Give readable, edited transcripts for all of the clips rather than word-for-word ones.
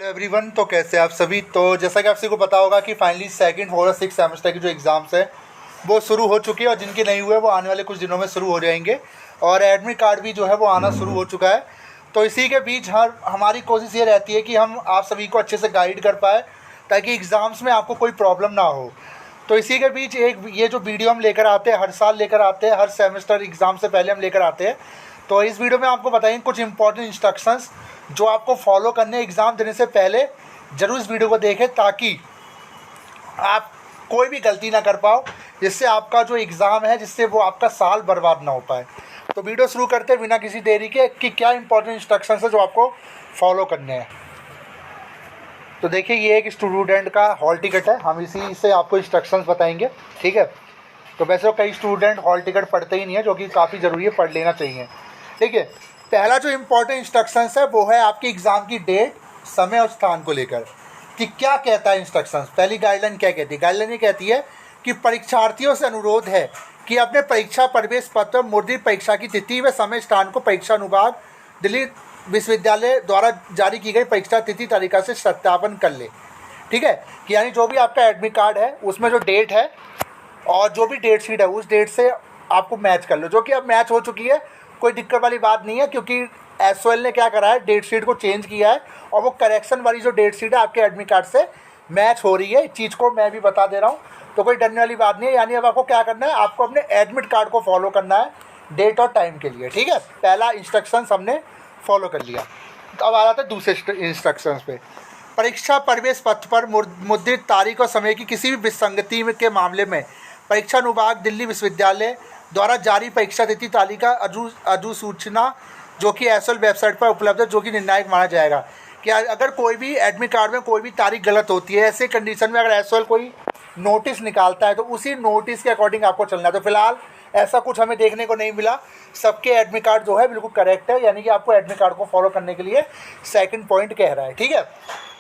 Everyone, तो कैसे आप सभी। तो जैसा कि आप सभी को पता होगा कि फाइनली सेकंड 4 और 6 सेमेस्टर की जो एग्ज़ाम्स है वो शुरू हो चुकी है और जिनके नहीं हुए वो आने वाले कुछ दिनों में शुरू हो जाएंगे और एडमिट कार्ड भी जो है वो आना शुरू हो चुका है। तो इसी के बीच हमारी कोशिश ये रहती है कि हम आप सभी को अच्छे से गाइड कर पाए ताकि एग्ज़ाम्स में आपको कोई प्रॉब्लम ना हो। तो इसी के बीच एक ये जो वीडियो हम लेकर आते हैं, हर साल लेकर आते हैं, हर सेमेस्टर एग्ज़ाम से पहले हम लेकर आते हैं। तो इस वीडियो में आपको बताएंगे कुछ इंपॉर्टेंट इंस्ट्रक्शंस जो आपको फॉलो करने एग्ज़ाम देने से पहले। ज़रूर इस वीडियो को देखें ताकि आप कोई भी गलती ना कर पाओ, जिससे आपका जो एग्ज़ाम है जिससे वो आपका साल बर्बाद ना हो पाए। तो वीडियो शुरू करते हैं बिना किसी देरी के कि क्या इंपॉर्टेंट इंस्ट्रक्शंस है जो आपको फॉलो करने हैं। तो देखिए, ये एक स्टूडेंट का हॉल टिकट है, हम इसी से आपको इंस्ट्रक्शंस बताएंगे, ठीक है। तो वैसे तो कई स्टूडेंट हॉल टिकट पढ़ते ही नहीं है, जो कि काफ़ी ज़रूरी है, पढ़ लेना चाहिए, ठीक है। पहला जो इम्पोर्टेंट इंस्ट्रक्शंस है वो है आपकी एग्ज़ाम की डेट, समय और स्थान को लेकर कि क्या कहता है इंस्ट्रक्शंस। पहली गाइडलाइन क्या कहती है? गाइडलाइन ये कहती है कि परीक्षार्थियों से अनुरोध है कि अपने परीक्षा प्रवेश पत्र मुद्रित परीक्षा की तिथि व समय स्थान को परीक्षा अनुभाग दिल्ली विश्वविद्यालय द्वारा जारी की गई परीक्षा तिथि तालिका से सत्यापन कर ले, ठीक है। कि यानी जो भी आपका एडमिट कार्ड है उसमें जो डेट है और जो भी डेट शीट है उस डेट से आपको मैच कर लो, जो कि अब मैच हो चुकी है। कोई दिक्कत वाली बात नहीं है, क्योंकि एसओएल ने क्या करा है, डेट शीट को चेंज किया है और वो करेक्शन वाली जो डेट शीट है आपके एडमिट कार्ड से मैच हो रही है। इस चीज़ को मैं भी बता दे रहा हूँ, तो कोई डरने वाली बात नहीं है। यानी अब आपको क्या करना है, आपको अपने एडमिट कार्ड को फॉलो करना है डेट और टाइम के लिए, ठीक है। पहला इंस्ट्रक्शन हमने फॉलो कर लिया। तो अब आ जाता है दूसरे इंस्ट्रक्शंस पे। परीक्षा प्रवेश पत्र पर मुद्रित तारीख और समय की किसी भी विसंगति के मामले में परीक्षा अनुभाग दिल्ली विश्वविद्यालय द्वारा जारी परीक्षा तिथि तालिका अधिसूचना जो कि एसएल वेबसाइट पर उपलब्ध है, जो कि निर्णायक माना जाएगा। कि अगर कोई भी एडमिट कार्ड में कोई भी तारीख गलत होती है, ऐसे कंडीशन में अगर एसएल कोई नोटिस निकालता है तो उसी नोटिस के अकॉर्डिंग आपको चलना है। तो फिलहाल ऐसा कुछ हमें देखने को नहीं मिला, सबके एडमिट कार्ड जो है बिल्कुल करेक्ट है, यानी कि आपको एडमिट कार्ड को फॉलो करने के लिए सेकंड पॉइंट कह रहा है, ठीक है।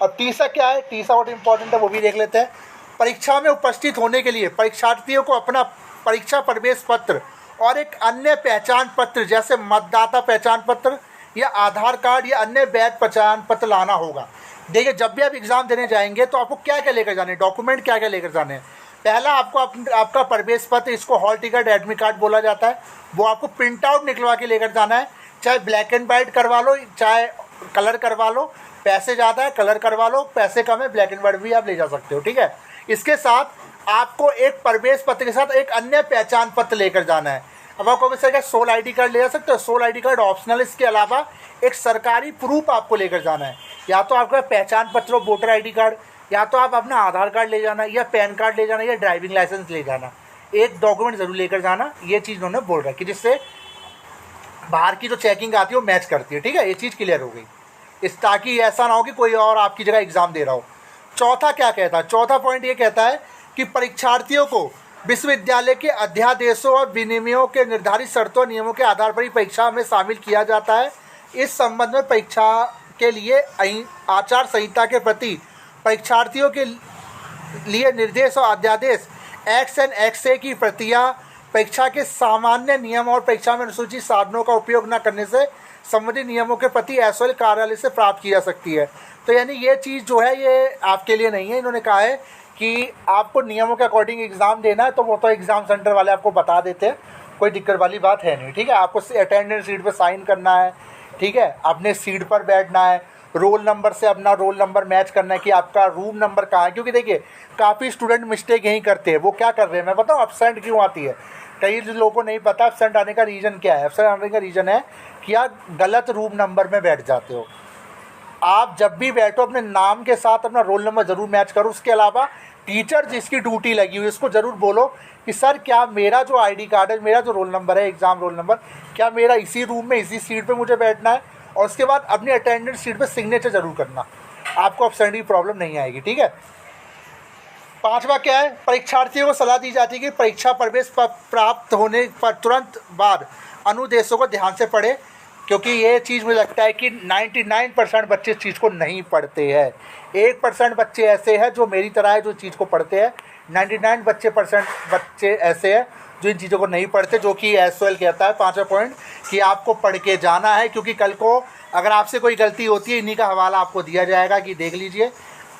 अब तीसरा क्या है, तीसरा बहुत इंपॉर्टेंट है, वो भी देख लेते हैं। परीक्षा में उपस्थित होने के लिए परीक्षार्थियों को अपना परीक्षा प्रवेश पत्र और एक अन्य पहचान पत्र जैसे मतदाता पहचान पत्र या आधार कार्ड या अन्य वैध पहचान पत्र लाना होगा। देखिए, जब भी आप एग्ज़ाम देने जाएंगे तो आपको क्या क्या लेकर जाने हैं, डॉक्यूमेंट क्या क्या लेकर जाने हैं। पहला आपको आपका प्रवेश पत्र, इसको हॉल टिकट एडमिट कार्ड बोला जाता है, वो आपको प्रिंट आउट निकलवा के लेकर जाना है। चाहे ब्लैक एंड वाइट करवा लो, चाहे कलर करवा लो, पैसे ज़्यादा है कलर करवा लो, पैसे कम है ब्लैक एंड वाइट भी आप ले जा सकते हो, ठीक है। इसके साथ आपको एक प्रवेश पत्र के साथ एक अन्य पहचान पत्र लेकर जाना है। अब आपको सर सोल आईडी कार्ड ले जा सकते हो, सोल आईडी कार्ड ऑप्शनल। इसके अलावा एक सरकारी प्रूफ आपको लेकर जाना है, या तो आपका पहचान पत्र हो, वोटर आईडी कार्ड, या तो आप अपना आधार कार्ड ले जाना, या पैन कार्ड ले जाना, या ड्राइविंग लाइसेंस ले जाना। एक डॉक्यूमेंट ज़रूर लेकर जाना, ये चीज़ उन्होंने बोल रहा है कि जिससे बाहर की जो चेकिंग आती है वो मैच करती है, ठीक है। ये चीज़ क्लियर हो गई, इस ताकि ऐसा ना हो कि कोई और आपकी जगह एग्ज़ाम दे रहा हो। चौथा क्या कहता है, चौथा पॉइंट ये कहता है कि परीक्षार्थियों को विश्वविद्यालय के अध्यादेशों और विनियमों के निर्धारित शर्तों और नियमों के आधार पर ही परीक्षा में शामिल किया जाता है। इस संबंध में परीक्षा के लिए आचार संहिता के प्रति परीक्षार्थियों के लिए निर्देश और अध्यादेश XN/XA की प्रतियां परीक्षा के सामान्य नियम और परीक्षा में अनुसूचित साधनों का उपयोग न करने से संबंधित नियमों के प्रति एसओएल कार्यालय से प्राप्त की जा सकती है। तो यानी ये चीज़ जो है ये आपके लिए नहीं है। इन्होंने कहा है कि आपको नियमों के अकॉर्डिंग एग्ज़ाम देना है, तो वो तो एग्ज़ाम सेंटर वाले आपको बता देते हैं, कोई दिक्कत वाली बात है नहीं, ठीक है। आपको अटेंडेंस शीट पर साइन करना है, ठीक है, अपने सीट पर बैठना है, रोल नंबर से अपना रोल नंबर मैच करना है कि आपका रूम नंबर कहाँ है। क्योंकि देखिए, काफ़ी स्टूडेंट मिस्टेक यही करते हैं। वो क्या कर रहे हैं मैं बताऊँ, एब्सेंट क्यों आती है। कई लोगों को नहीं पता एब्सेंट आने का रीज़न क्या है। एब्सेंट आने का रीज़न है कि आप गलत रूम नंबर में बैठ जाते हो। आप जब भी बैठो अपने नाम के साथ अपना रोल नंबर ज़रूर मैच करो। उसके अलावा टीचर जिसकी ड्यूटी लगी हुई है उसको ज़रूर बोलो कि सर क्या मेरा जो आईडी कार्ड है, मेरा जो रोल नंबर है, एग्ज़ाम रोल नंबर, क्या मेरा इसी रूम में इसी सीट पे मुझे बैठना है। और उसके बाद अपनी अटेंडेंस शीट पे सिग्नेचर ज़रूर करना, आपको एब्सेंट की प्रॉब्लम नहीं आएगी, ठीक है। पांचवा क्या है, परीक्षार्थियों को सलाह दी जाती है कि परीक्षा प्रवेश प्राप्त होने पर तुरंत बाद अनुदेशों को ध्यान से पढ़े, क्योंकि ये चीज़ मुझे लगता है कि 99% बच्चे इस चीज़ को नहीं पढ़ते हैं। 1% बच्चे ऐसे हैं जो मेरी तरह है जो चीज़ को पढ़ते हैं। 99% बच्चे ऐसे हैं जो इन चीज़ों को नहीं पढ़ते, जो कि एसओएल कहता है 5वां पॉइंट कि आपको पढ़ के जाना है, क्योंकि कल को अगर आपसे कोई गलती होती है, इन्हीं का हवाला आपको दिया जाएगा कि देख लीजिए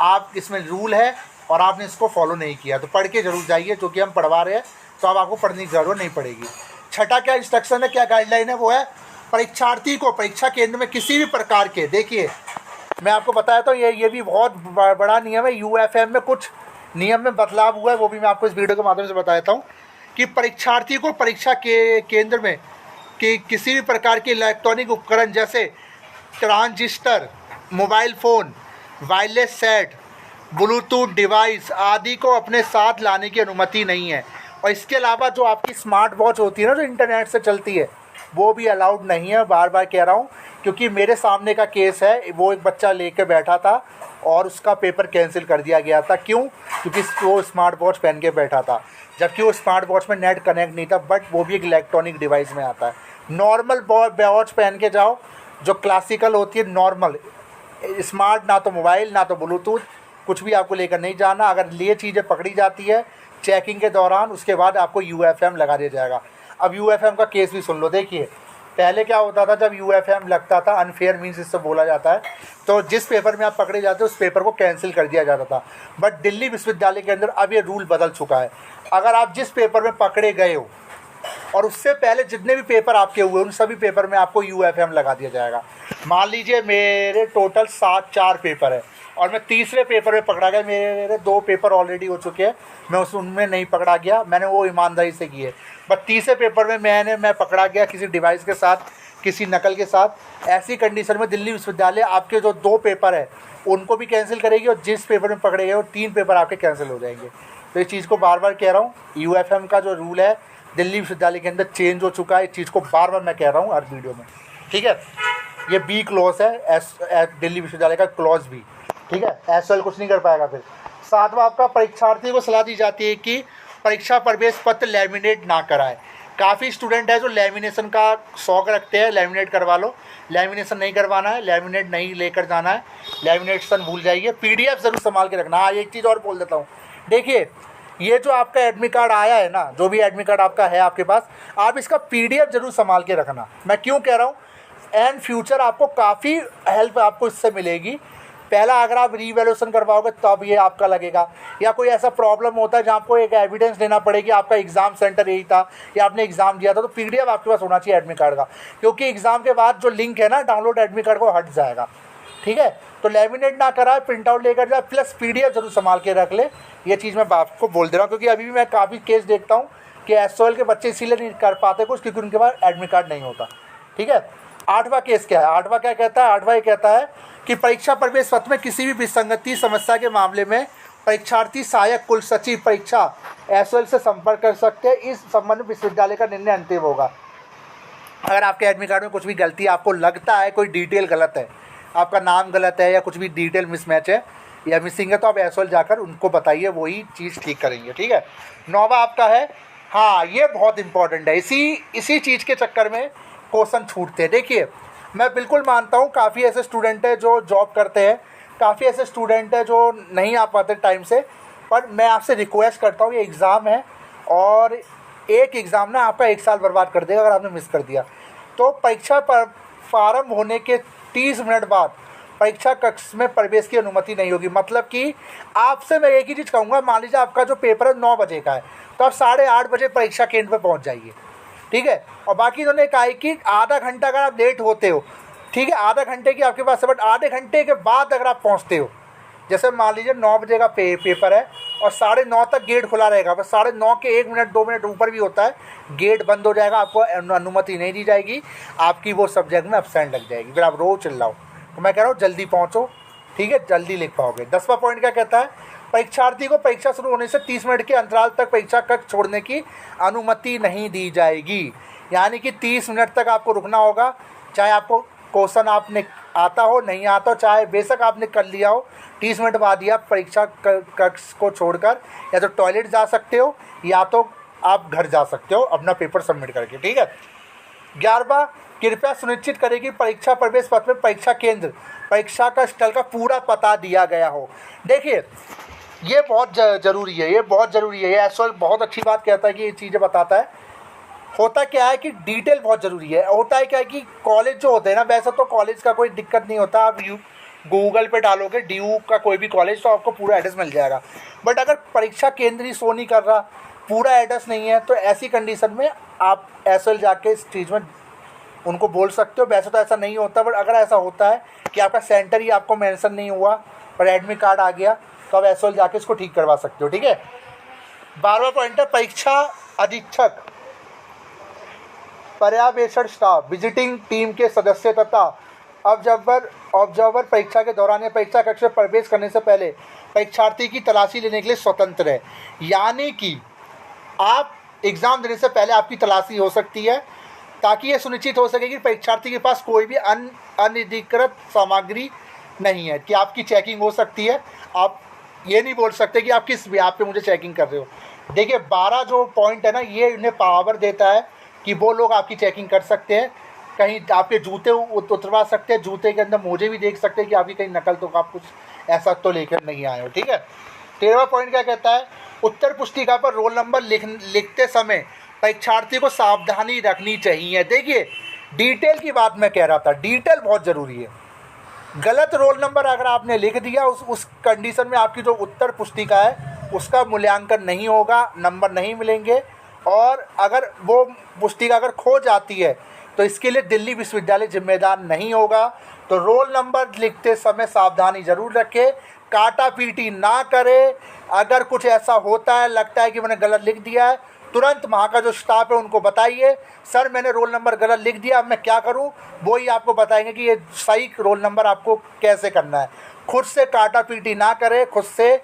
आप, इसमें रूल है और आपने इसको फॉलो नहीं किया, तो पढ़ के जरूर जाइए, जो कि हम पढ़वा रहे हैं, तो अब आपको पढ़ने की ज़रूरत नहीं पड़ेगी। छठा क्या इंस्ट्रक्शन है, क्या गाइडलाइन है, वो है परीक्षार्थी को परीक्षा केंद्र में किसी भी प्रकार के, देखिए मैं आपको बताया तो ये भी बहुत बड़ा नियम है। UFM में कुछ नियम में बदलाव हुआ है, वो भी मैं आपको इस वीडियो के माध्यम से बताता हूँ कि परीक्षार्थी को परीक्षा के केंद्र में कि किसी भी प्रकार के इलेक्ट्रॉनिक उपकरण जैसे transistor, mobile phone, wireless set, Bluetooth device आदि को अपने साथ लाने की अनुमति नहीं है। और इसके अलावा जो आपकी स्मार्ट वॉच होती है ना, जो इंटरनेट से चलती है, वो भी अलाउड नहीं है। बार बार कह रहा हूँ, क्योंकि मेरे सामने का केस है, वो एक बच्चा लेकर बैठा था और उसका पेपर कैंसिल कर दिया गया था। क्यों? क्योंकि वो स्मार्ट वॉच पहन के बैठा था, जबकि वो स्मार्ट वॉच में नेट कनेक्ट नहीं था, बट वो भी एक इलेक्ट्रॉनिक डिवाइस में आता है। नॉर्मल वॉच पहन के जाओ, जो क्लासिकल होती है नॉर्मल, स्मार्ट, ना तो मोबाइल ना तो ब्लूटूथ, कुछ भी आपको लेकर नहीं जाना। अगर ये चीज़ें पकड़ी जाती है चेकिंग के दौरान, उसके बाद आपको UFM लगा दिया जाएगा। अब UFM का केस भी सुन लो। देखिए पहले क्या होता था, जब UFM लगता था, अनफेयर मीन्स इससे बोला जाता है, तो जिस पेपर में आप पकड़े जाते उस पेपर को कैंसिल कर दिया जाता था। बट दिल्ली विश्वविद्यालय के अंदर अब ये रूल बदल चुका है। अगर आप जिस पेपर में पकड़े गए हो और उससे पहले जितने भी पेपर आपके हुए, उन सभी पेपर में आपको UFM लगा दिया जाएगा। मान लीजिए मेरे टोटल 4 पेपर है और मैं तीसरे पेपर में पकड़ा गया, मेरे 2 पेपर ऑलरेडी हो चुके हैं, मैं उनमें नहीं पकड़ा गया, मैंने वो ईमानदारी से किए। बट तीसरे पेपर में मैं पकड़ा गया किसी डिवाइस के साथ, किसी नकल के साथ। ऐसी कंडीशन में दिल्ली विश्वविद्यालय आपके जो 2 पेपर है उनको भी कैंसिल करेगी, और जिस पेपर में पकड़े गए वो 3 पेपर आपके कैंसिल हो जाएंगे। तो इस चीज़ को बार बार कह रहा हूँ, UFM का जो रूल है दिल्ली विश्वविद्यालय के अंदर चेंज हो चुका है। इस चीज़ को बार बार मैं कह रहा हूँ हर वीडियो में, ठीक है। ये B क्लॉज है, दिल्ली विश्वविद्यालय का क्लॉज B, ठीक है। SOL कुछ नहीं कर पाएगा। फिर 7वां आपका, परीक्षार्थी को सलाह दी जाती है कि परीक्षा प्रवेश पत्र लैमिनेट ना कराए। काफ़ी स्टूडेंट है जो लैमिनेशन का शौक़ रखते हैं, लैमिनेट करवा लो। लैमिनेशन नहीं करवाना है, लैमिनेट नहीं लेकर जाना है, लैमिनेशन भूल जाइए। PDF ज़रूर संभाल के रखना। हाँ, एक चीज़ और बोल देता हूँ, देखिए ये जो आपका एडमिट कार्ड आया है ना, जो भी एडमिट कार्ड आपका है आपके पास, आप इसका PDF ज़रूर संभाल के रखना। मैं क्यों कह रहा हूँ, एंड फ्यूचर आपको काफ़ी हेल्प आपको इससे मिलेगी। पहला अगर आप रीवैल्यूएशन करवाओगे तब ये आपका लगेगा, या कोई ऐसा प्रॉब्लम होता है जहाँ आपको एक एविडेंस देना पड़ेगी, आपका एग्ज़ाम सेंटर यही था या आपने एग्ज़ाम दिया था, तो PDF आपके पास होना चाहिए एडमिट कार्ड का, क्योंकि एग्ज़ाम के बाद जो लिंक है ना डाउनलोड एडमिट कार्ड को हट जाएगा, ठीक है। तो लैमिनेट ना कराए, प्रिंट आउट लेकर जाए, प्लस PDF ज़रूर संभाल के रख ले। ये चीज़ मैं आपको बोल दे रहा हूँ, क्योंकि अभी भी मैं काफ़ी केस देखता हूँ कि SOL के बच्चे इसीलिए नहीं कर पाते कुछ, क्योंकि उनके पास एडमिट कार्ड नहीं होता, ठीक है। 8वां केस क्या है, 8वां क्या कहता है, 8वां ये कहता है कि परीक्षा प्रवेश पत्र में किसी भी विसंगति समस्या के मामले में परीक्षार्थी सहायक कुल सचिव परीक्षा SOL से संपर्क कर सकते हैं। इस संबंध में विश्वविद्यालय का निर्णय अंतिम होगा। अगर आपके एडमिट कार्ड में कुछ भी गलती, आपको लगता है कोई डिटेल गलत है, आपका नाम गलत है या कुछ भी डिटेल मिसमैच है या मिसिंग है, तो आप SOL जाकर उनको बताइए, वही चीज़ ठीक करेंगे, ठीक है। 9वां आपका है, हाँ ये बहुत इंपॉर्टेंट है, इसी चीज़ के चक्कर में क्वेश्चन छूटते हैं। देखिए मैं बिल्कुल मानता हूँ काफ़ी ऐसे स्टूडेंट हैं जो जॉब करते हैं, काफ़ी ऐसे स्टूडेंट हैं जो नहीं आ पाते टाइम से, पर मैं आपसे रिक्वेस्ट करता हूँ, ये एग्ज़ाम है और एक एग्ज़ाम ना आपका 1 साल बर्बाद कर देगा अगर आपने मिस कर दिया। तो परीक्षा पर प्रारंभ होने के 30 मिनट बाद परीक्षा कक्ष में प्रवेश की अनुमति नहीं होगी। मतलब कि आपसे मैं एक ही चीज़ कहूँगा, मान लीजिए आपका जो पेपर है 9 बजे का है, तो आप 8:30 बजे परीक्षा केंद्र पर पहुँच जाइए, ठीक है। और बाकी इन्होंने कहा है कि आधा घंटा अगर आप लेट होते हो, ठीक है, आधा घंटे की आपके पास है, बट आधे घंटे के बाद अगर आप पहुंचते हो, जैसे मान लीजिए 9 बजे का पेपर है और 9:30 तक गेट खुला रहेगा, बस 9:30 के 1 मिनट 2 मिनट ऊपर भी होता है गेट बंद हो जाएगा, आपको अनुमति नहीं दी जाएगी, आपकी वो सब्जेक्ट में एब्सेंट लग जाएगी, फिर आप रोज चिल्लाओ। तो मैं कह रहा हूँ जल्दी पहुँचो, ठीक है, जल्दी लिख पाओगे। 10वां पॉइंट क्या कहता है, परीक्षार्थी को परीक्षा शुरू होने से 30 मिनट के अंतराल तक परीक्षा कक्ष छोड़ने की अनुमति नहीं दी जाएगी। यानी कि 30 मिनट तक आपको रुकना होगा, चाहे आपको क्वेश्चन आपने आता हो नहीं आता हो, चाहे बेशक आपने कर लिया हो, 30 मिनट बाद ही आप परीक्षा कक्ष को छोड़कर या तो टॉयलेट जा सकते हो या तो आप घर जा सकते हो अपना पेपर सबमिट करके, ठीक है। 11वां, कृपया सुनिश्चित करें कि परीक्षा प्रवेश पत्र में परीक्षा केंद्र, परीक्षा का स्थल का पूरा पता दिया गया हो। देखिए ये बहुत ज़रूरी है, ये बहुत ज़रूरी है। ये SOL बहुत अच्छी बात कहता है कि ये चीज़ें बताता है होता क्या है कि डिटेल बहुत ज़रूरी है। होता है क्या है कि कॉलेज जो होते हैं ना, वैसे तो कॉलेज का कोई दिक्कत नहीं होता, आप गूगल पे डालोगे DU का कोई भी कॉलेज तो आपको पूरा एड्रेस मिल जाएगा। बट अगर परीक्षा केंद्र ही शो नहीं कर रहा, पूरा एड्रेस नहीं है, तो ऐसी कंडीशन में आप SOL जाके इस चीज़ में उनको बोल सकते हो। वैसे तो ऐसा नहीं होता, बट अगर ऐसा होता है कि आपका सेंटर ही आपको मेंशन नहीं हुआ पर एडमिट कार्ड आ गया, तो आप SOL जाके इसको ठीक करवा सकते हो। ठीक है। 12वां पॉइंट है परीक्षा अधीक्षक, पर्यवेक्षण स्टाफ, विजिटिंग टीम के सदस्य तथा ऑब्जर्वर परीक्षा के दौरान या परीक्षा कक्ष में प्रवेश करने से पहले परीक्षार्थी की तलाशी लेने के लिए स्वतंत्र है। यानी कि आप एग्ज़ाम देने से पहले आपकी तलाशी हो सकती है, ताकि ये सुनिश्चित हो सके कि परीक्षार्थी के पास कोई भी अनधिकृत सामग्री नहीं है, कि आपकी चेकिंग हो सकती है। आप ये नहीं बोल सकते कि आप किस ब्याज पे मुझे चेकिंग कर रहे हो। देखिए 12 जो पॉइंट है ना, ये इन्हें पावर देता है कि वो लोग आपकी चेकिंग कर सकते हैं, कहीं आपके जूते उतरवा सकते हैं, जूते के अंदर मोजे भी देख सकते हैं कि आपकी कहीं नकल तो आप कुछ ऐसा तो लेकर नहीं आए हो। ठीक है। 13वां पॉइंट क्या कहता है, उत्तर पुस्तिका पर रोल नंबर लिखते समय परीक्षार्थी को सावधानी रखनी चाहिए। देखिए डिटेल की बात मैं कह रहा था, डिटेल बहुत ज़रूरी है। गलत रोल नंबर अगर आपने लिख दिया, उस कंडीशन में आपकी जो उत्तर पुस्तिका है उसका मूल्यांकन नहीं होगा, नंबर नहीं मिलेंगे। और अगर वो पुस्तिका अगर खो जाती है तो इसके लिए दिल्ली विश्वविद्यालय जिम्मेदार नहीं होगा। तो रोल नंबर लिखते समय सावधानी ज़रूर रखें, काटा पीटी ना करें। अगर कुछ ऐसा होता है, लगता है कि मैंने गलत लिख दिया है, तुरंत वहाँ का जो स्टाफ है उनको बताइए, सर मैंने रोल नंबर गलत लिख दिया, अब मैं क्या करूँ। वो ही आपको बताएंगे कि ये सही रोल नंबर आपको कैसे करना है। खुद से काटा पीटी ना करें, खुद से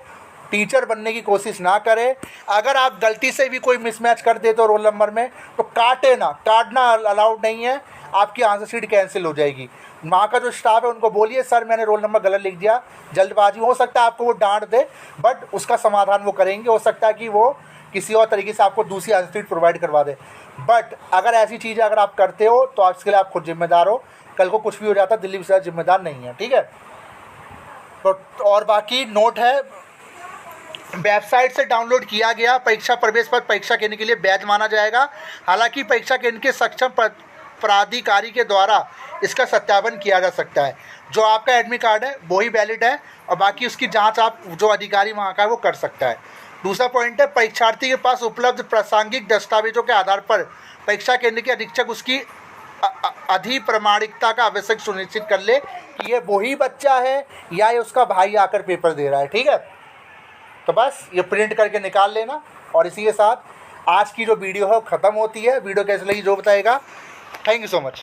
टीचर बनने की कोशिश ना करें। अगर आप गलती से भी कोई मिसमैच कर देते हो रोल नंबर में, तो काटना अलाउड नहीं है, आपकी आंसर शीट कैंसिल हो जाएगी। वहाँ का जो स्टाफ है उनको बोलिए, सर मैंने रोल नंबर गलत लिख दिया, जल्दबाजी हो सकता है आपको वो डांट दे, बट उसका समाधान वो करेंगे। हो सकता है कि वो किसी और तरीके से आपको दूसरी आंसर शीट प्रोवाइड करवा दे। बट अगर ऐसी चीज़ें अगर आप करते हो तो इसके लिए आप खुद जिम्मेदार हो, कल को कुछ भी हो जाता दिल्ली विश्वविद्यालय जिम्मेदार नहीं है। ठीक है। तो और बाकी नोट है, वेबसाइट से डाउनलोड किया गया परीक्षा प्रवेश पत्र परीक्षा केंद्र के लिए वैध माना जाएगा। हालांकि परीक्षा केंद्र के सक्षम प्राधिकारी के द्वारा इसका सत्यापन किया जा सकता है। जो आपका एडमिट कार्ड है वही वैलिड है, और बाकी उसकी जांच आप जो अधिकारी वहाँ का है वो कर सकता है। दूसरा पॉइंट है, परीक्षार्थी के पास उपलब्ध प्रासंगिक दस्तावेजों के आधार पर परीक्षा केंद्र के अधीक्षक उसकी अधिप्रमाणिकता का आवश्यक सुनिश्चित कर ले कि ये वही बच्चा है या ये उसका भाई आकर पेपर दे रहा है। ठीक है। तो बस ये प्रिंट करके निकाल लेना। और इसी के साथ आज की जो वीडियो है वो ख़त्म होती है। वीडियो कैसी लगी जो बताएगा। Thank you so much.